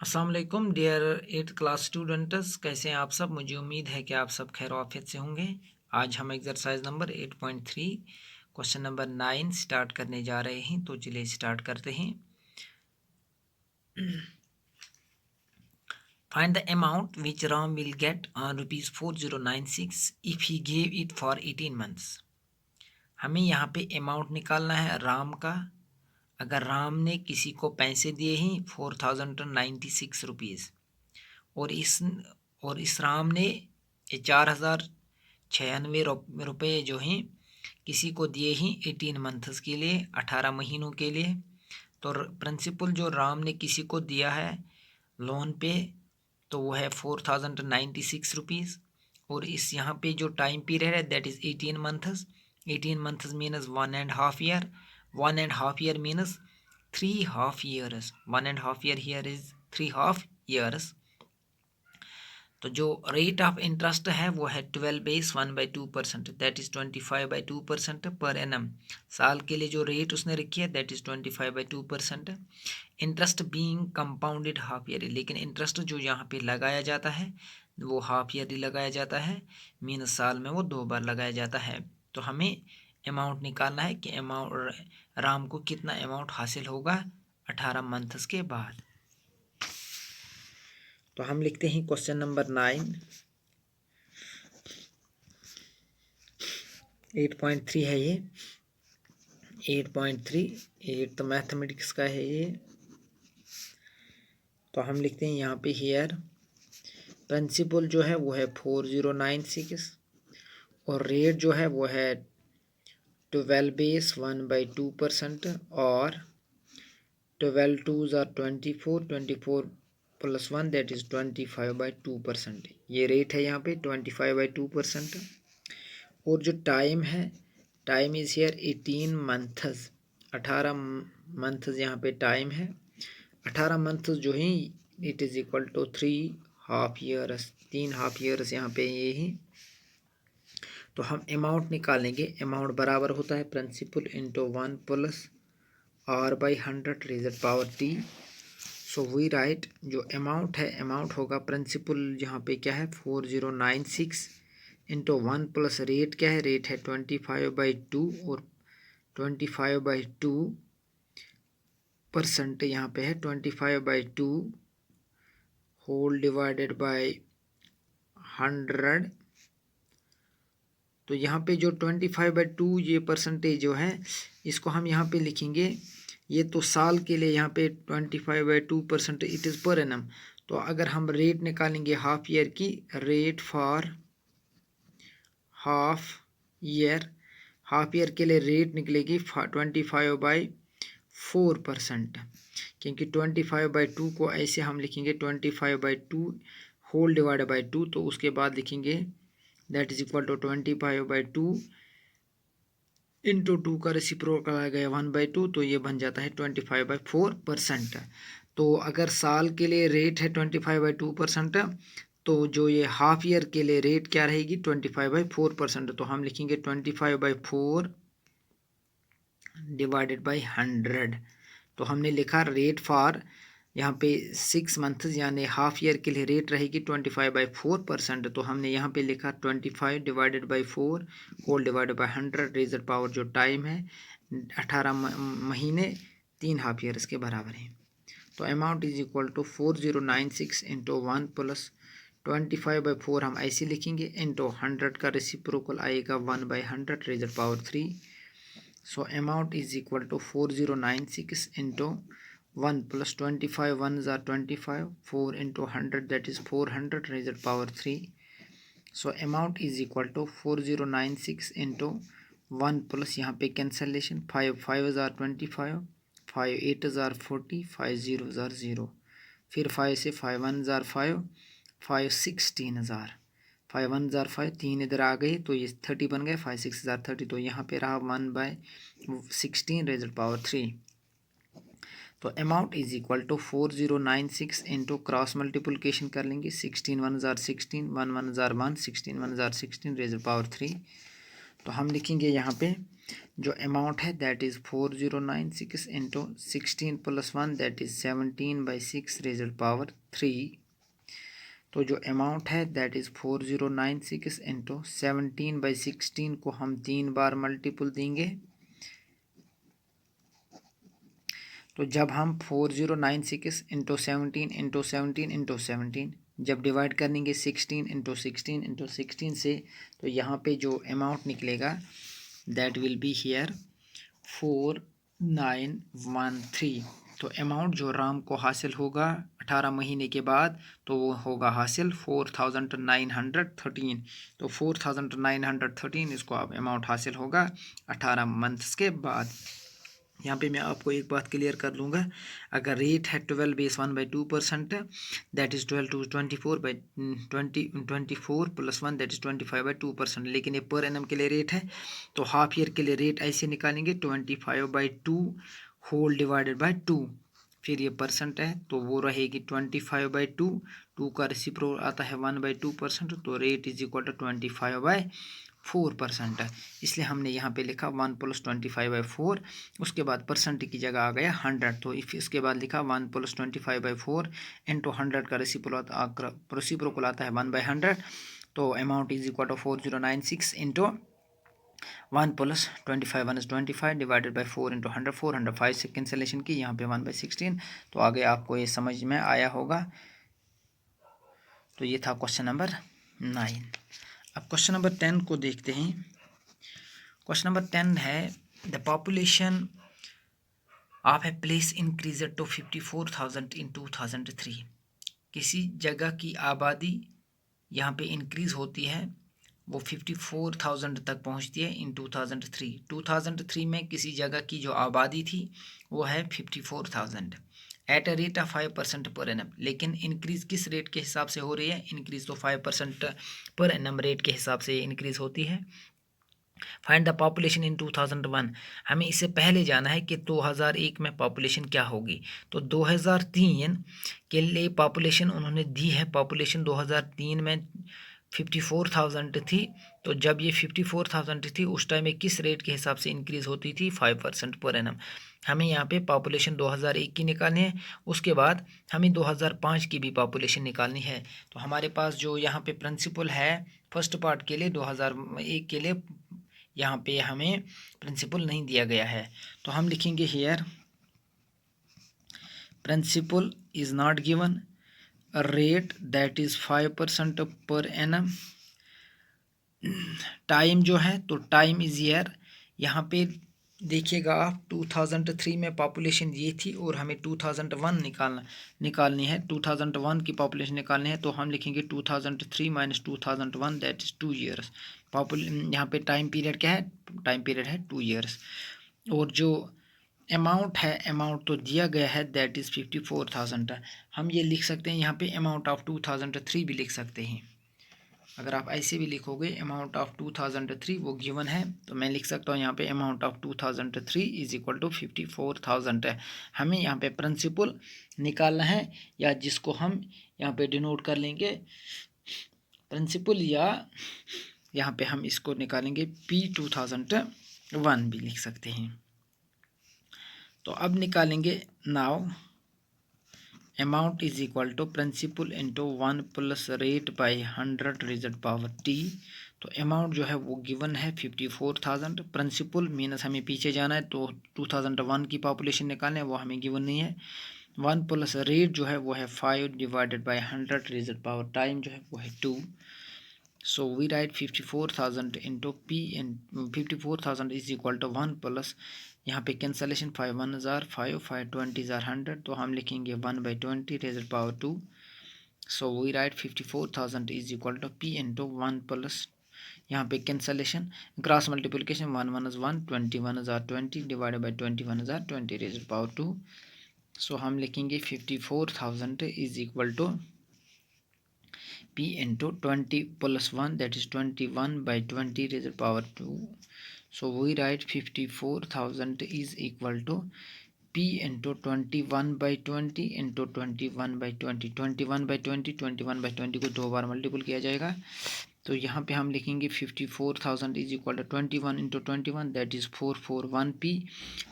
अस्सलाम वालेकुम dear 8th class students, कैसे हैं आप सब। मुझे उम्मीद है कि आप सब खैर आफियत से होंगे। आज हम exercise number 8.3 question number 9 start करने जा रहे हैं, तो चलिए स्टार्ट करते हैं। Find the amount which Ram will get on ₹4096 if he gave it for 18 months. हमें यहाँ पे अमाउंट निकालना है राम का। अगर राम ने किसी को पैसे दिए हैं 4096 और इस राम ने 4096 रुपये जो हैं किसी को दिए हैं 18 मंथ्स के लिए, 18 महीनों के लिए। तो प्रिंसिपल जो राम ने किसी को दिया है लोन पे, तो वो है 4096 और इस यहाँ पे जो टाइम पीरियड है that is 18 months. 18 months मीनस 1.5 year. 1.5 year मीनस 3 half years. 1.5 year here is 3 half years. तो जो रेट ऑफ इंटरेस्ट है वो है 12/1/2%, दैट इज़ 25/2% पर एनम। साल के लिए जो रेट उसने रखी है that is 25/2%। Interest being compounded half yearly, लेकिन इंटरेस्ट जो यहाँ पे लगाया जाता है वो हाफ ईयरली लगाया जाता है, मीनस साल में वो 2 बार लगाया जाता है। तो हमें अमाउंट निकालना है कि अमाउंट राम को कितना अमाउंट हासिल होगा 18 मंथ्स के बाद। तो हम लिखते हैं क्वेश्चन नंबर 9 8.3 है ये। 8.3 8 तो मैथमेटिक्स का है ये। तो हम लिखते हैं यहाँ पे हियर प्रिंसिपल जो है वो है 4096 और रेट जो है वो है 12/1/2% और 12 2s are 24, 24 + 1 दैट इज़ 25/2%। ये रेट है यहाँ पे 25/2%। और जो टाइम है, time is here 18 months. 18 months यहाँ पे टाइम है। 18 मंथ्स जो है it is equal to 3 half years. 3 half years यहाँ पे ये ही। तो हम अमाउंट निकालेंगे। अमाउंट बराबर होता है principal into 1 + r/100 raised power t। So we write जो अमाउंट है, अमाउंट होगा प्रिंसिपल यहाँ पे क्या है 4096 इंटू 1 + रेट क्या है, रेट है 25/2 और 25/2% यहाँ पे है 25/2 होल डिवाइडेड बाय 100। तो यहाँ पे जो 25/2 ये परसेंटेज जो है इसको हम यहाँ पे लिखेंगे। ये तो साल के लिए यहाँ पे 25/2% इट इज़ पर एनम। तो अगर हम रेट निकालेंगे हाफ ईयर की, rate for half year, half year के लिए रेट निकलेगी 25/4%, क्योंकि 25/2 को ऐसे हम लिखेंगे 25/2 होल डिवाइड बाई 2, तो उसके बाद लिखेंगे that is equal to 25/2 into 2 का रेसिप्रोकल आ गया 1/2, तो ये बन जाता है 25/4%। तो अगर साल के लिए रेट है 25/2%, तो जो ये हाफ ईयर के लिए रेट क्या रहेगी 25/4%। तो हम लिखेंगे 25/4 डिवाइडेड बाई 100। तो हमने लिखा रेट फॉर यहाँ पे 6 मंथ्स यानी हाफ ईयर के लिए रेट रहेगी 25/4%। तो हमने यहाँ पे लिखा 25 divided by 4 whole divided by 100 raised power जो टाइम है 18 महीने 3 हाफ ईयर्स के बराबर है। तो amount is equal to 4096 into 1 + 25/4 हम ऐसे लिखेंगे इंटू 100 का रेसिप्रोकल आएगा 1/100 रेज़ड power 3। So amount is equal to 4096 into 1 + 25 1s are 25, 4 into 100 that is 400 raised power 3. So amount is equal to 4096 into 1 plus यहाँ पे cancellation 5 5s are 25, 5 8s are 40, 5 0s are 0, फिर 5 से 5 1s are 5, 5 16s are 5 1s are 5, 3 इधर आ गए तो ये 30 बन गए, 5 6s are 30, तो यहाँ पे रहा 1/16 रेज़ड पावर 3। तो amount is equal to 4096 into cross multiplication कर लेंगे 16 1s are 16, 1 1s are 1, 16 1s are 16 raised power 3। तो हम लिखेंगे यहाँ पे जो अमाउंट है that is 4096 into 16 + 1 that is 17/6 raised power 3। तो जो अमाउंट है दैट इज़ 4096 इंटू 17/16 को हम 3 बार मल्टीपल देंगे। तो जब हम 4096 इंटू 17 इंटू 17 इंटू 17 जब डिवाइड करेंगे 16 इंटू 16 इंटू 16 से, तो यहाँ पे जो अमाउंट निकलेगा दैट विल बी हियर 4913। तो अमाउंट जो राम को हासिल होगा 18 महीने के बाद, तो वो होगा हासिल 4913। तो 4913 इसको अब अमाउंट हासिल होगा 18 मंथ्स के बाद। यहाँ पे मैं आपको एक बात क्लियर कर लूँगा, अगर रेट है 12 base 1/2% that is 12 to 24 + 1 that is 25/2%, लेकिन ये पर एनम के लिए रेट है। तो हाफ ईयर के लिए रेट ऐसे निकालेंगे 25/2 होल डिवाइडेड बाय 2, फिर ये परसेंट है तो वो रहेगी 25/2, 2 का रेसिप्रोकल आता है 1/2%, तो रेट इज इक्वल टू 25/4%। इसलिए हमने यहाँ पे लिखा 1 + 25/4, उसके बाद परसेंट की जगह आ गया 100, तो इसके बाद लिखा 1 + 25/4 इंटू 100 का रेसिप्रोकल आता है 1/100। तो amount is equal to 4096 into 1 + 25 1 is 25 divided by 4 into 100 405 से कैंसिलेशन की, यहाँ पे 1/16। तो आगे आपको ये समझ में आया होगा। तो ये था क्वेश्चन नंबर 9। अब क्वेश्चन नंबर 10 को देखते हैं। क्वेश्चन नंबर 10 है the population of a place increased to 54,000 in 2003। किसी जगह की आबादी यहाँ पे इंक्रीज़ होती है, वो 54,000 तक पहुँचती है इन 2003। 2003 में किसी जगह की जो आबादी थी वो है 54,000 at a rate of 5% per annum. लेकिन इंक्रीज़ किस रेट के हिसाब से हो रही है? इंक्रीज़ तो 5% पर एनम रेट के हिसाब से इंक्रीज़ होती है। Find the population in 2001। हमें इससे पहले जाना है कि 2001 में पॉपुलेशन क्या होगी। तो 2003 के लिए पॉपुलेशन उन्होंने दी है। पॉपुलेशन 2003 में 54,000 थी। तो जब ये 54,000 थी उस टाइम में किस रेट के हिसाब से इंक्रीज़ होती थी? 5% पर एनम। हमें यहाँ पे पॉपुलेशन 2001 की निकालनी है, उसके बाद हमें 2005 की भी पॉपुलेशन निकालनी है। तो हमारे पास जो यहाँ पे प्रिंसिपल है फर्स्ट पार्ट के लिए 2001 के लिए यहाँ पे हमें प्रिंसिपल नहीं दिया गया है, तो हम लिखेंगे here principal is not given, rate that is 5% per annum. Time जो है तो टाइम इज ईयर। यहाँ पे देखिएगा आप 2003 में पॉपुलेशन ये थी और हमें 2001 निकालनी है। 2001 की पॉपुलेशन निकालनी है, तो हम लिखेंगे 2003 - 2001 दैट इज़ 2 ईयर्स। यहाँ पे टाइम पीरियड क्या है? टाइम पीरियड है 2 ईयर्स। और जो अमाउंट है, अमाउंट तो दिया गया है दैट इज़ 54,000 है। हम ये लिख सकते हैं, यहाँ पे अमाउंट ऑफ 2003 भी लिख सकते हैं। अगर आप ऐसे भी लिखोगे अमाउंट ऑफ 2003 वो गिवन है, तो मैं लिख सकता हूँ यहाँ पे amount of 2003 is equal to 54,000 है। हमें यहाँ पे प्रिंसिपल निकालना है, या जिसको हम यहाँ पे डिनोट कर लेंगे प्रिंसिपल, या यहाँ पे हम इसको निकालेंगे P2001 भी लिख सकते हैं। तो अब निकालेंगे now amount is equal to principal into 1 + rate by 100 raised power t। तो अमाउंट जो है वो गिवन है 54,000। प्रिंसिपल मीनस हमें पीछे जाना है, तो 2001 की पॉपुलेशन निकालना है, वो हमें गिवन नहीं है। 1 + रेट जो है वो है 5 divided by 100 raised power time जो है वो है 2। So we write 54,000 into P, and 54,000 is equal to 1 plus यहाँ पे कैंसलेशन 5 1 are 5 5 20 are 100, तो हम लिखेंगे 1/20 raised power 2। So we write 54,000 is equal to P into 1 plus यहाँ पे cancellation cross multiplication 1 1 is 1 21 are 20 divided by 21 are 20 raised power 2। सो हम लिखेंगे 54,000 is equal to P into 20 + 1 that is 21/20 raised power 2. So we write 54,000 is equal to P into 21/20 into 21/20। 21/20 21/20 को 2 बार multiple किया जाएगा, तो यहाँ पे हम लिखेंगे 54,000 is equal to 21 into 21 that is 441p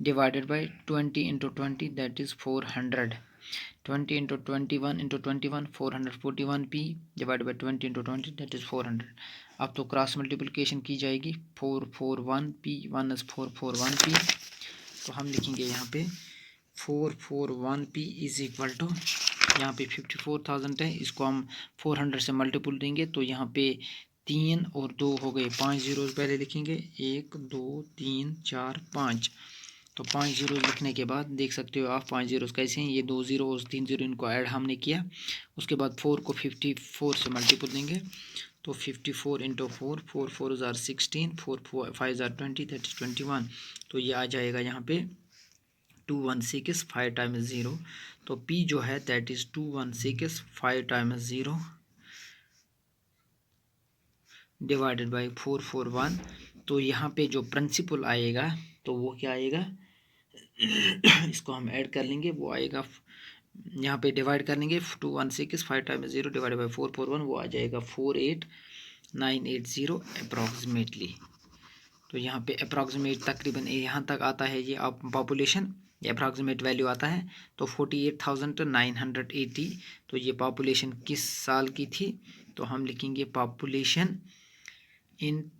divided by 20 into 20 that is 400 20 into 21 into 21 441p divide by 20 into 20 that is 400। अब तो क्रॉस मल्टीप्लिकेशन की जाएगी 441p 1 इज़ 441p। तो हम लिखेंगे यहाँ पे 441p इज इक्वल टू यहाँ पे 54,000 है, इसको हम 400 से मल्टीपल देंगे तो यहाँ पे 3 और 2 हो गए, 5 जीरोज़ पहले लिखेंगे 1 2 3 4 5। तो 5 जीरोज़ लिखने के बाद देख सकते हो आप 5 जीरोज़ कैसे हैं, ये 2 जीरो और 3 जीरो इनको ऐड हमने किया। उसके बाद 4 को 54 से मल्टीपल देंगे तो 54 इंटू 4 4 4 ज़ार 16 4 5 ज़ार 20 दैट इज़ 21। तो ये आ जाएगा यहाँ पे 216 5 टाइम्स 0। तो P जो है that is 216 5 times 0 divided by 441। तो यहाँ पे जो प्रिंसिपल आएगा तो वो क्या आएगा इसको हम ऐड कर लेंगे, वो आएगा यहाँ पे डिवाइड कर लेंगे 216 5 टाइम्स 0 डिवाइडेड बाई 441, वो आ जाएगा 48980 अप्रॉक्सीमेटली। तो यहाँ पे अप्रॉक्सीमेट तकरीबन यहाँ तक आता है ये आप पॉपुलेशन, ये अप्रॉक्सीमेट वैल्यू आता है तो 48,980। तो ये पॉपुलेशन किस साल की थी, तो हम लिखेंगे पॉपुलेशन इन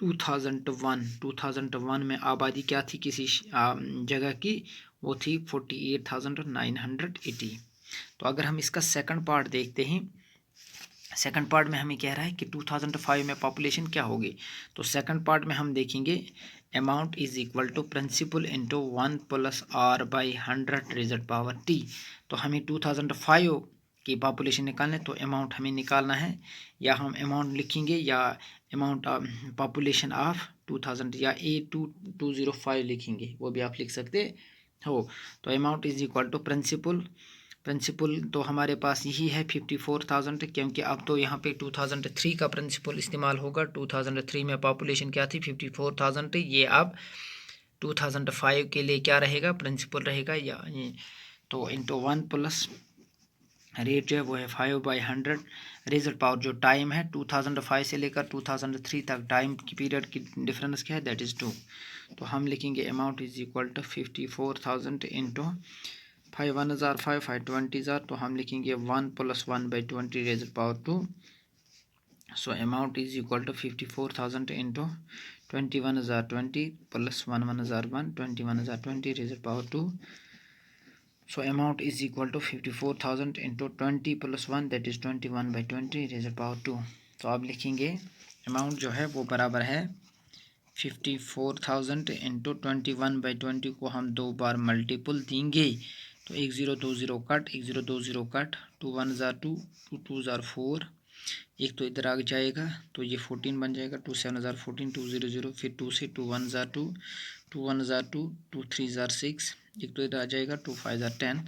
2001 में आबादी क्या थी किसी जगह की, वो थी 48,980। तो अगर हम इसका सेकंड पार्ट देखते हैं, सेकंड पार्ट में हमें कह रहा है कि 2005 में पॉपुलेशन क्या होगी। तो सेकंड पार्ट में हम देखेंगे amount is equal to principal into 1 plus R by 100 raised power T. तो हमें 2005 की पॉपुलेशन निकालना है, तो अमाउंट हमें निकालना है, या हम अमाउंट लिखेंगे या अमाउंट पॉपुलेशन ऑफ 2000 या A2205 लिखेंगे, वो भी आप लिख सकते हो। तो amount is equal to principal तो हमारे पास यही है 54,000, क्योंकि अब तो यहाँ पे 2003 का प्रिंसिपल इस्तेमाल होगा। 2003 में पॉपुलेशन क्या थी 54,000, ये अब 2005 के लिए क्या रहेगा प्रिंसिपल रहेगा, या तो इंटू 1 प्लस रेट जो है वो है 5/100 रेज़ड पावर। जो टाइम है 2005 से लेकर 2003 तक टाइम की पीरियड की डिफरेंस क्या है दैट इज़ 2। तो हम लिखेंगे amount is equal to 54,000 into 5 1 हज़ार 5 5 20 हज़ार। तो हम लिखेंगे 1 plus 1/20 raised power 2। So amount is equal to 54,000 into 21,020 plus 1 1 हज़ार 1 21,020 raised power 2। So amount is equal to 54,000 into 20 plus 1 that is 21/20 raised power 2। तो आप लिखेंगे अमाउंट जो है वो बराबर है 54,000 इंटू 21/20 को हम 2 बार मल्टीपल देंगे तो 1 0 2 0 कट, 1 0 2 0 कट, 2 1 ज़ार 2 2 2 ज़ार 4, एक तो इधर आ जाएगा तो ये 14 बन जाएगा, 2 7 ज़ार 14 2 0 0, फिर 2 से 2 1 ज़ार 2 2 1 ज़ार 2 2 3 ज़ार 6, एक तो इधर आ जाएगा 2 5 ज़ार 10।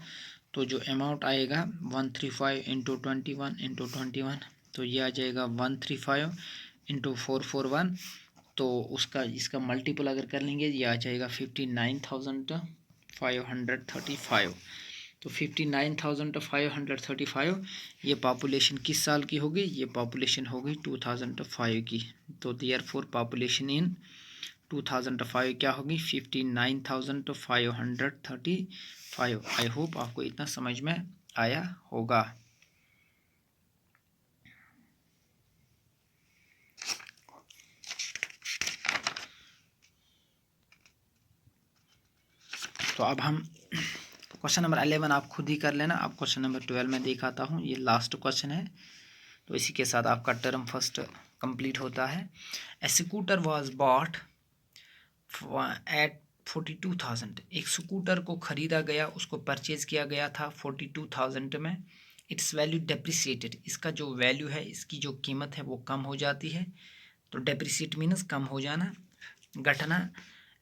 तो जो अमाउंट आएगा 135 इंटू 21 इंटू 21, तो ये आ जाएगा 135 इंटू 441। तो उसका इसका मल्टीपल अगर कर लेंगे ये आ जाएगा 59,535। तो 59,535 ये पॉपुलेशन किस साल की होगी, ये पॉपुलेशन होगी 2005 की। तो देयरफॉर पॉपुलेशन इन 2005 क्या होगी 59,535। आई होप आपको इतना समझ में आया होगा। तो अब हम क्वेश्चन नंबर 11 आप खुद ही कर लेना, आप क्वेश्चन नंबर 12 में दिखाता हूँ, ये लास्ट क्वेश्चन है। तो इसी के साथ आपका टर्म फर्स्ट कंप्लीट होता है। ए स्कूटर वाज बॉट एट 42,000। एक स्कूटर को ख़रीदा गया, उसको परचेज़ किया गया था 42,000 में। इट्स वैल्यू डेप्रिसिएटेड, इसका जो वैल्यू है, इसकी जो कीमत है वो कम हो जाती है। तो डेप्रिसिएट मीन्स कम हो जाना, घटना।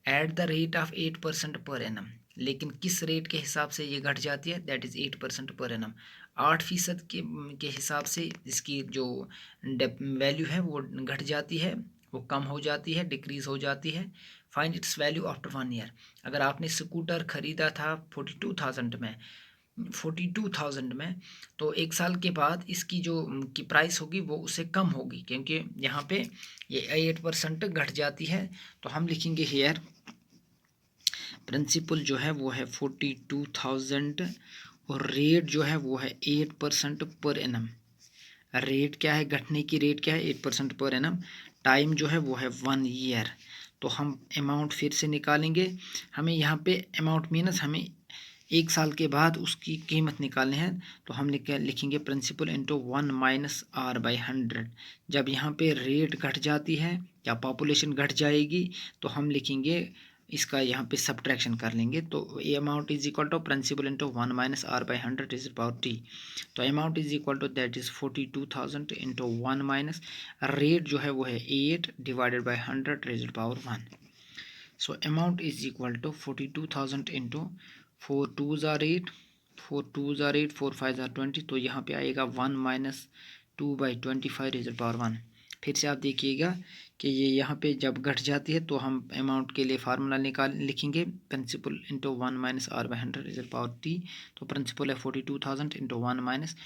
At the rate of 8% per annum, लेकिन किस रेट के हिसाब से ये घट जाती है दैट इज़ 8% पर एनम। 8% के हिसाब से इसकी जो वैल्यू है वो घट जाती है, वो कम हो जाती है, डिक्रीज़ हो जाती है। Find its value after 1 year. अगर आपने स्कूटर ख़रीदा था 42,000 में, 42,000 में, तो 1 साल के बाद इसकी जो की प्राइस होगी वो उससे कम होगी, क्योंकि यहाँ पे ये 8% घट जाती है। तो हम लिखेंगे हेयर प्रिंसिपल जो है वो है 42,000 और रेट जो है वो है 8% पर एनम। रेट क्या है, घटने की रेट क्या है, 8% पर एनम। टाइम जो है वो है 1 ईयर। तो हम अमाउंट फिर से निकालेंगे। हमें यहाँ पे अमाउंट मीनस हमें 1 साल के बाद उसकी कीमत निकालनी है। तो हम लिखेंगे principal into 1 minus R by 100। जब यहाँ पे रेट घट जाती है या पॉपुलेशन घट जाएगी तो हम लिखेंगे इसका यहाँ पे सब्ट्रैक्शन कर लेंगे। तो a amount is equal to principal into 1 minus R by 100 is power T. तो amount is equal to that is 42,000 into 1 minus rate जो है वो है 8 divided by 100 raise power 1। So amount is equal to 42,000 into 4 2s are 8, 4 2s are 8, 4 5s are 20। तो यहाँ पे आएगा 1 minus 2/25 raise power 1। फिर से आप देखिएगा कि ये यहाँ पे जब घट जाती है तो हम अमाउंट के लिए फार्मूला लिखेंगे principal into 1 minus R by 100 raise power T. तो प्रिंसिपल है 42,000 इंटू 1 माइनस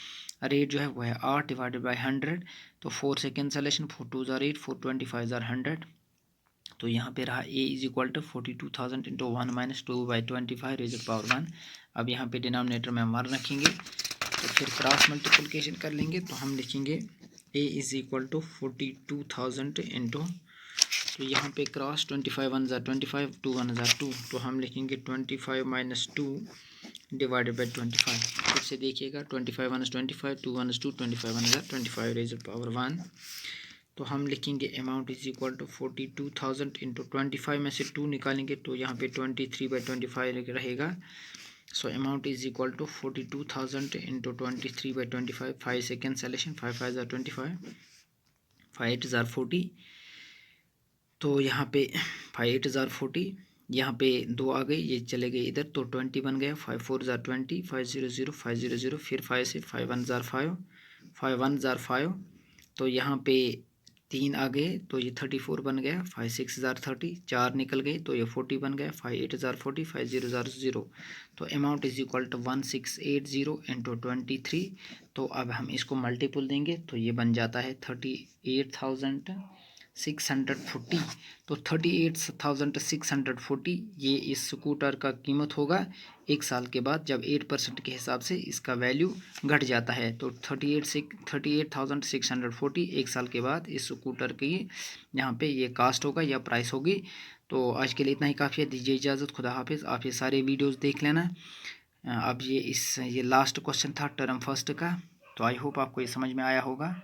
रेट जो है वो है 8 डिवाइडेड बाई 100। तो 4 से cancellation, 4 2s are 8, 4 25s are 100। तो यहाँ पे रहा a is equal to 42,000 into 1 minus 2/25 raise power 1। अब यहाँ पे डिनोमिनेटर में हम रखेंगे तो फिर क्रॉस मल्टीप्लिकेशन कर लेंगे। तो हम लिखेंगे a is equal to 42,000 into, तो यहाँ पे क्रॉस 25 1 ज़ा 25, 2 1 ज़ा 2। तो हम लिखेंगे 25 माइनस 2 डिवाइडेड बाई 25। फिर से देखिएगा 25 1 25, 2 1 2, 25 1 ज़ा 25 रेज़ पावर 1। तो हम लिखेंगे amount is equal to 42,000 into 25 में से 2 निकालेंगे तो यहाँ पे 23/25 रहेगा। So amount is equal to 42,000 into 23/25। 5 से कैंसलेशन, 5 5 ज़ार 25, 5 8 ज़ार 40। तो यहाँ पे 5 8 ज़ार 40, यहाँ पे 2 आ गए, ये चले गए इधर तो 20 बन गया। 5 4 ज़ार 20, 5 0 0 5 0 0, फिर 5 से 5 1 ज़ार 5, 5 1 ज़ार 5। तो यहाँ पे 3 आ गए तो ये 34 बन गया। 5 6 ज़ार 30, 4 निकल गए तो ये 40 बन गया। 5 8 ज़ार 40, 5 0 ज़ार 0। तो amount is equal to 1680 into 23। तो अब हम इसको मल्टीपल देंगे तो ये बन जाता है 38,640। तो 38,640 ये इस स्कूटर का कीमत होगा 1 साल के बाद, जब 8% के हिसाब से इसका वैल्यू घट जाता है। तो 38,640 1 साल के बाद इस स्कूटर की यहाँ पे ये कास्ट होगा या प्राइस होगी। तो आज के लिए इतना ही काफ़ी है, दीजिए इजाज़त, खुदा हाफिज़। आप ये सारे वीडियोज़ देख लेना। अब ये लास्ट क्वेश्चन था टर्म फर्स्ट का। तो आई होप आपको ये समझ में आया होगा।